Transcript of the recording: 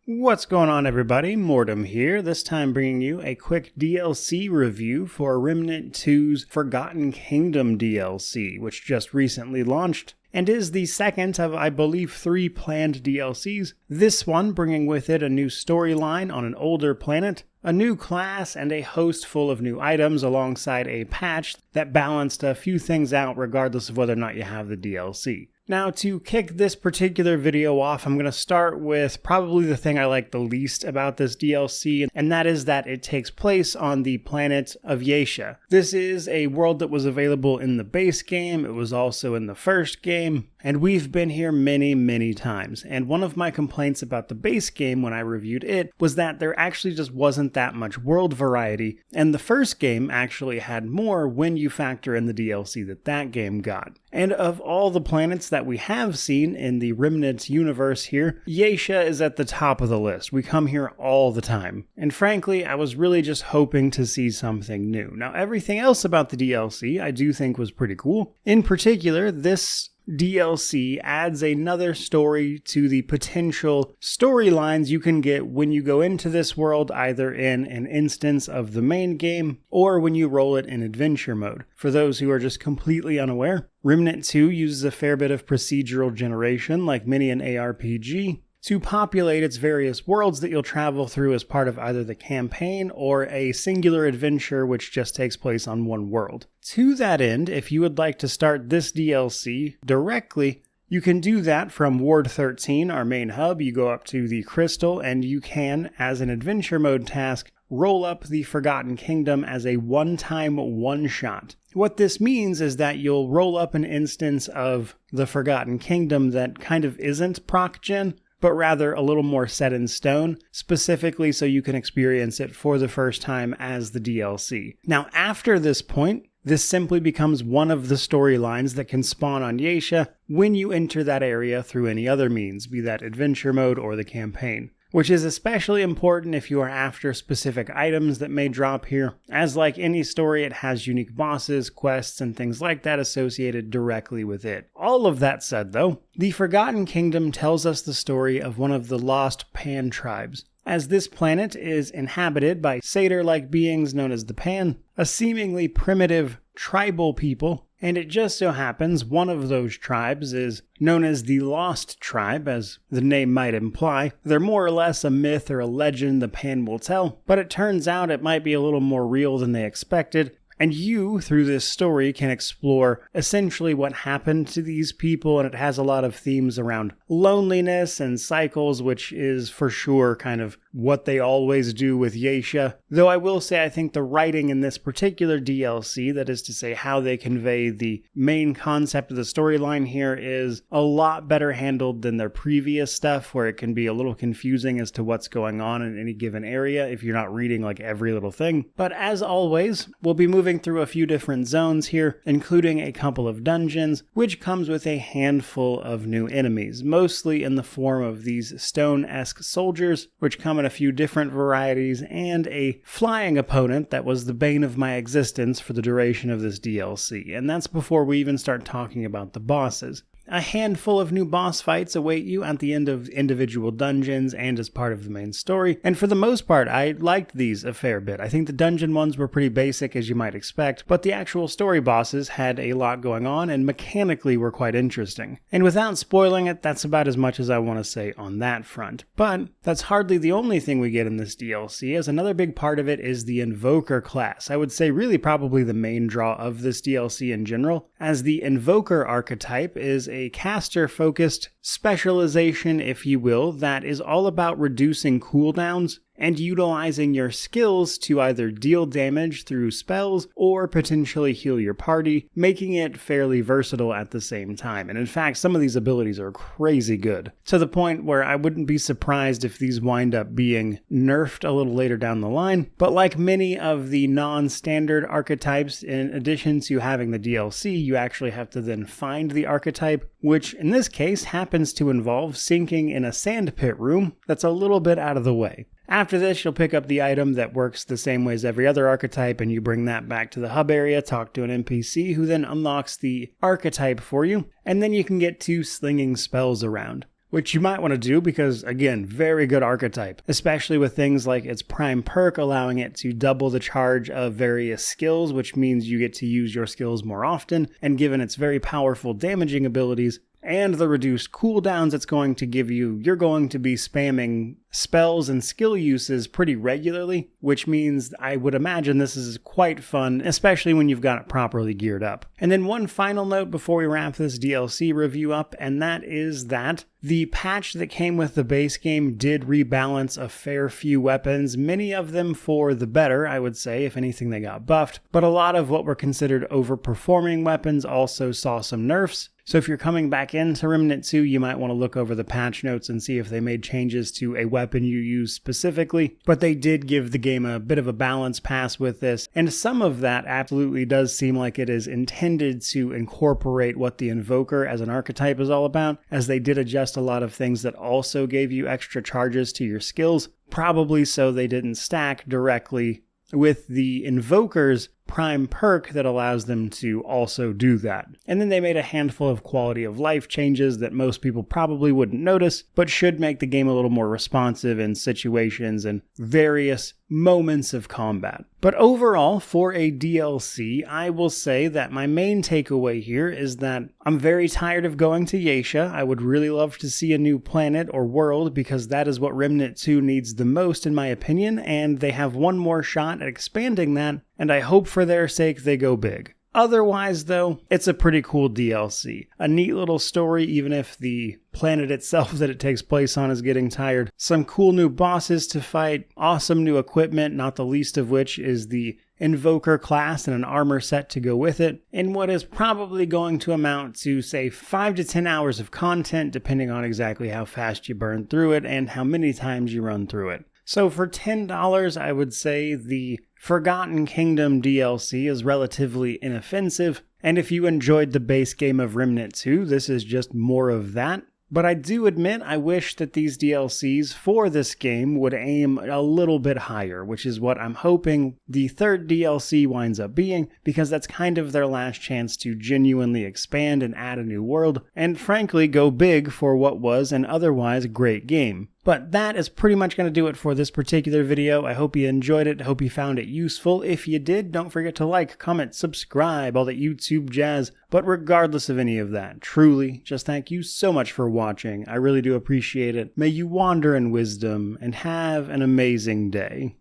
What's going on, everybody? Mortem here, this time bringing you a quick DLC review for Remnant 2's Forgotten Kingdom DLC, which just recently launched, and is the second of, I believe, 3 planned DLCs, this one bringing with it a new storyline on an older planet, a new class, and a host full of new items alongside a patch that balanced a few things out regardless of whether or not you have the DLC. Now, to kick this particular video off, I'm going to start with probably the thing I like the least about this DLC, and that is that it takes place on the planet of Yeisha. This is a world that was available in the base game, it was also in the first game, and we've been here many times. And one of my complaints about the base game when I reviewed it was that there actually just wasn't that much world variety, and the first game actually had more when you factor in the DLC that game got. And of all the planets that we have seen in the Remnant universe here, Yeisha is at the top of the list. We come here all the time. And frankly, I was really just hoping to see something new. Now, everything else about the DLC I do think was pretty cool. In particular, this DLC adds another story to the potential storylines you can get when you go into this world, either in an instance of the main game or when you roll it in adventure mode. For those who are just completely unaware, Remnant 2 uses a fair bit of procedural generation, like many an ARPG, to populate its various worlds that you'll travel through as part of either the campaign or a singular adventure which just takes place on one world. To that end, if you would like to start this DLC directly, you can do that from Ward 13, our main hub. You go up to the Crystal and you can, as an adventure mode task, roll up the Forgotten Kingdom as a one-time one-shot. What this means is that you'll roll up an instance of the Forgotten Kingdom that kind of isn't proc-gen, but rather a little more set in stone, specifically so you can experience it for the first time as the DLC. Now, after this point, this simply becomes one of the storylines that can spawn on Yeisha when you enter that area through any other means, be that adventure mode or the campaign. Which is especially important if you are after specific items that may drop here, as like any story, it has unique bosses, quests, and things like that associated directly with it. All of that said though, the Forgotten Kingdom tells us the story of one of the lost Pan tribes, as this planet is inhabited by satyr-like beings known as the Pan, a seemingly primitive tribal people. And it just so happens one of those tribes is known as the Lost Tribe, as the name might imply. They're more or less a myth or a legend the Pan will tell, but it turns out it might be a little more real than they expected. And you, through this story, can explore essentially what happened to these people, and it has a lot of themes around loneliness and cycles, which is for sure kind of what they always do with Yeisha. Though I will say I think the writing in this particular DLC, that is to say how they convey the main concept of the storyline here, is a lot better handled than their previous stuff, where it can be a little confusing as to what's going on in any given area if you're not reading like every little thing. But as always, we'll be moving through a few different zones here, including a couple of dungeons, which comes with a handful of new enemies, mostly in the form of these stone-esque soldiers, which come in a few different varieties, and a flying opponent that was the bane of my existence for the duration of this DLC, and that's before we even start talking about the bosses. A handful of new boss fights await you at the end of individual dungeons and as part of the main story, and for the most part I liked these a fair bit. I think the dungeon ones were pretty basic as you might expect, but the actual story bosses had a lot going on and mechanically were quite interesting. And without spoiling it, that's about as much as I want to say on that front. But that's hardly the only thing we get in this DLC, as another big part of it is the Invoker class. I would say really probably the main draw of this DLC in general, as the Invoker archetype is a caster-focused specialization, if you will, that is all about reducing cooldowns and utilizing your skills to either deal damage through spells or potentially heal your party, making it fairly versatile at the same time. And in fact, some of these abilities are crazy good, to the point where I wouldn't be surprised if these wind up being nerfed a little later down the line. But like many of the non-standard archetypes, in addition to having the DLC, you actually have to then find the archetype, which in this case happens to involve sinking in a sandpit room that's a little bit out of the way. After this, you'll pick up the item that works the same way as every other archetype, and you bring that back to the hub area, talk to an NPC who then unlocks the archetype for you, and then you can get 2 slinging spells around. which you might want to do because, again, very good archetype, especially with things like its prime perk allowing it to double the charge of various skills, which means you get to use your skills more often, and given its very powerful damaging abilities, and the reduced cooldowns it's going to give you, you're going to be spamming spells and skill uses pretty regularly, which means I would imagine this is quite fun, especially when you've got it properly geared up. And then one final note before we wrap this DLC review up, and that is that the patch that came with the base game did rebalance a fair few weapons, many of them for the better, I would say. If anything, they got buffed, but a lot of what were considered overperforming weapons also saw some nerfs. So if you're coming back into Remnant 2, you might want to look over the patch notes and see if they made changes to a weapon you use specifically. But they did give the game a bit of a balance pass with this, and some of that absolutely does seem like it is intended to incorporate what the Invoker as an archetype is all about, as they did adjust a lot of things that also gave you extra charges to your skills, probably so they didn't stack directly with the Invoker's prime perk that allows them to also do that. And then they made a handful of quality of life changes that most people probably wouldn't notice, but should make the game a little more responsive in situations and various moments of combat. But overall, for a DLC, I will say that my main takeaway here is that I'm very tired of going to Yaesha. I would really love to see a new planet or world because that is what Remnant 2 needs the most in my opinion, and they have one more shot at expanding that, and I hope for their sake they go big. Otherwise, though, it's a pretty cool DLC. A neat little story, even if the planet itself that it takes place on is getting tired. Some cool new bosses to fight, awesome new equipment, not the least of which is the Invoker class and an armor set to go with it, in what is probably going to amount to, say, 5 to 10 hours of content, depending on exactly how fast you burn through it and how many times you run through it. So for $10, I would say the Forgotten Kingdom DLC is relatively inoffensive, and if you enjoyed the base game of Remnant 2, this is just more of that. But I do admit I wish that these DLCs for this game would aim a little bit higher, which is what I'm hoping the third DLC winds up being, because that's kind of their last chance to genuinely expand and add a new world, and frankly go big for what was an otherwise great game. But that is pretty much going to do it for this particular video. I hope you enjoyed it. I hope you found it useful. If you did, don't forget to like, comment, subscribe, all that YouTube jazz. But regardless of any of that, truly, just thank you so much for watching. I really do appreciate it. May you wander in wisdom and have an amazing day.